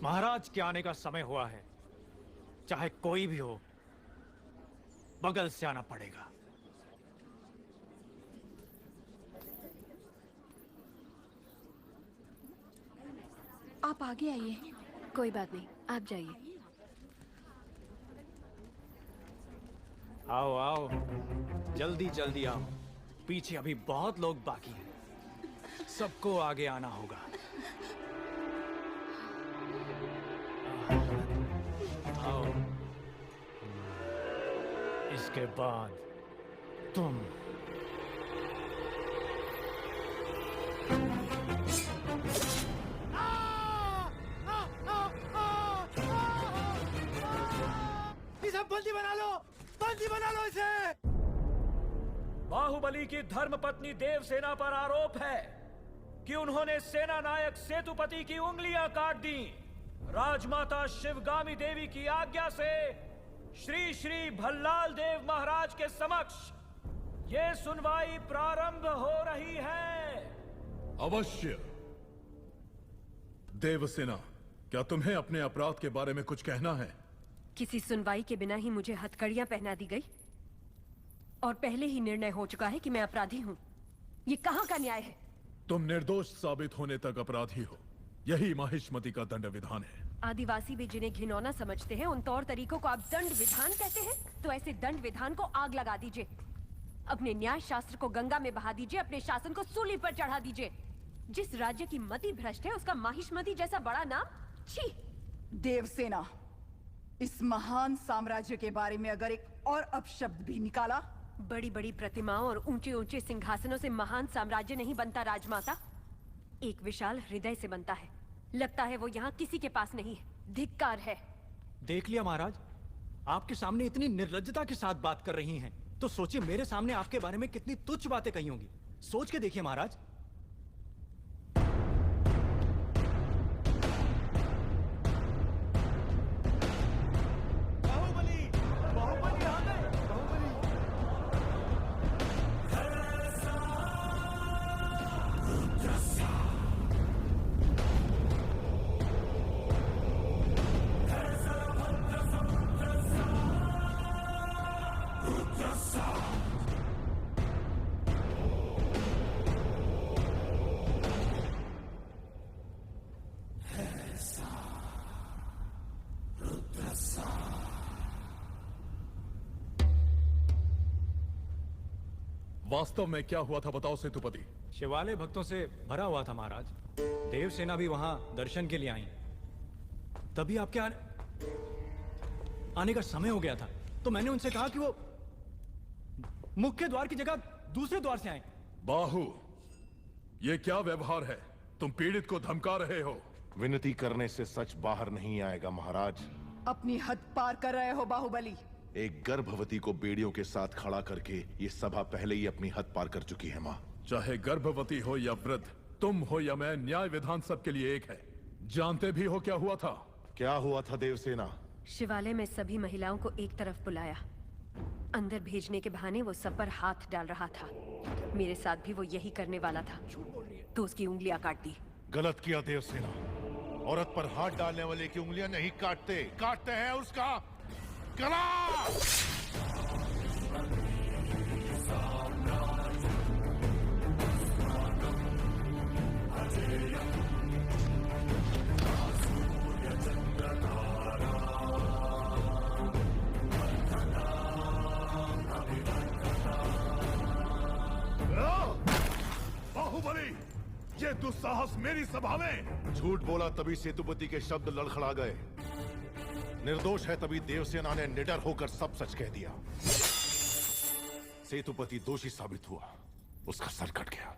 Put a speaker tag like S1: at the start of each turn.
S1: महाराज के आने का समय हुआ है। चाहे कोई भी हो, बगल से आना पड़ेगा।
S2: आप आगे आइए।
S3: कोई बात नहीं, आप जाइए।
S1: आओ आओ, जल्दी जल्दी आओ। पीछे अभी बहुत लोग बाकी हैं। सबको आगे आना होगा। आओ। इसके बाद तुम।
S4: इसे बंदी बना लो, बंदी बना लो इसे।
S5: बाहुबली की धर्मपत्नी देवसेना पर आरोप है कि उन्होंने सेना नायक सेतुपति की उंगलियां काट दी। राजमाता शिवगामी देवी की आज्ञा से श्री श्री भल्लाल देव महाराज के समक्ष ये सुनवाई प्रारंभ हो रही है।
S6: अवश्य। देवसेना, क्या तुम्हें अपने अपराध के बारे में कुछ कहना है?
S3: किसी सुनवाई के बिना ही मुझे हथकड़ियां पहना दी गई और पहले ही निर्णय हो चुका है कि मैं अपराधी हूं। ये कहां का न्याय है?
S6: तुम निर्दोष साबित होने तक अपराधी हो। यही माहिष्मति का दंड विधान है।
S3: आदिवासी भी जिन्हें घिनौना समझते हैं, उन तौर तरीकों को आप दंड विधान कहते हैं? तो ऐसे दंड विधान को आग लगा दीजिए। अपने न्याय शास्त्र को गंगा में बहा दीजिए। अपने शासन को सूली पर चढ़ा दीजिए। जिस राज्य की मति भ्रष्ट है, उसका माहिष्मति जैसा बड़ा नाम, छी।
S7: देवसेना, इस महान साम्राज्य के बारे में अगर एक और अपशब्द भी निकाला।
S3: बड़ी बड़ी प्रतिमाओं और ऊंचे ऊंचे सिंहासनों से महान साम्राज्य नहीं बनता राजमाता, एक विशाल हृदय से बनता है। लगता है वो यहाँ किसी के पास नहीं है। धिक्कार है।
S1: देख लिया महाराज, आपके सामने इतनी निर्लज्जता के साथ बात कर रही हैं, तो सोचिए मेरे सामने आपके बारे में कितनी तुच्छ बातें कही होंगी। सोच के देखिए महाराज।
S6: वास्तव में क्या हुआ था बताओ सेतुपति।
S1: शिवालय भक्तों से भरा हुआ था महाराज। देवसेना भी वहां दर्शन के लिए आई। तभी आपके आने का समय हो गया था, तो मैंने उनसे कहा कि वो मुख्य द्वार की जगह दूसरे द्वार से आए।
S6: बाहु, ये क्या व्यवहार है? तुम पीड़ित को धमका रहे हो।
S8: विनती करने से सच बाहर नहीं आएगा महाराज।
S7: अपनी हद पार कर रहे हो बाहुबली।
S8: एक गर्भवती को बेड़ियों के साथ खड़ा करके ये सभा पहले ही अपनी हद पार कर चुकी है माँ।
S6: चाहे गर्भवती हो या वृद्ध, तुम हो या मैं, न्याय विधान सबके लिए एक है। जानते भी हो क्या हुआ था?
S8: क्या हुआ था देवसेना?
S3: शिवालय में सभी महिलाओं को एक तरफ बुलाया। अंदर भेजने के बहाने वो सब पर हाथ डाल रहा था। मेरे साथ भी वो यही करने वाला था, तो उसकी उंगलियां काट दी।
S8: गलत किया देवसेना। औरत पर हाथ डालने वाले की उंगलियां नहीं काटते, काटते हैं उसका गला।
S6: बाहुबली, ये दुस्साहस मेरी सभा में।
S8: झूठ बोला तभी सेतुपति के शब्द लड़खड़ा गए। निर्दोष है तभी देवसेना ने निडर होकर सब सच कह दिया। सेतुपति दोषी साबित हुआ, उसका सर कट गया।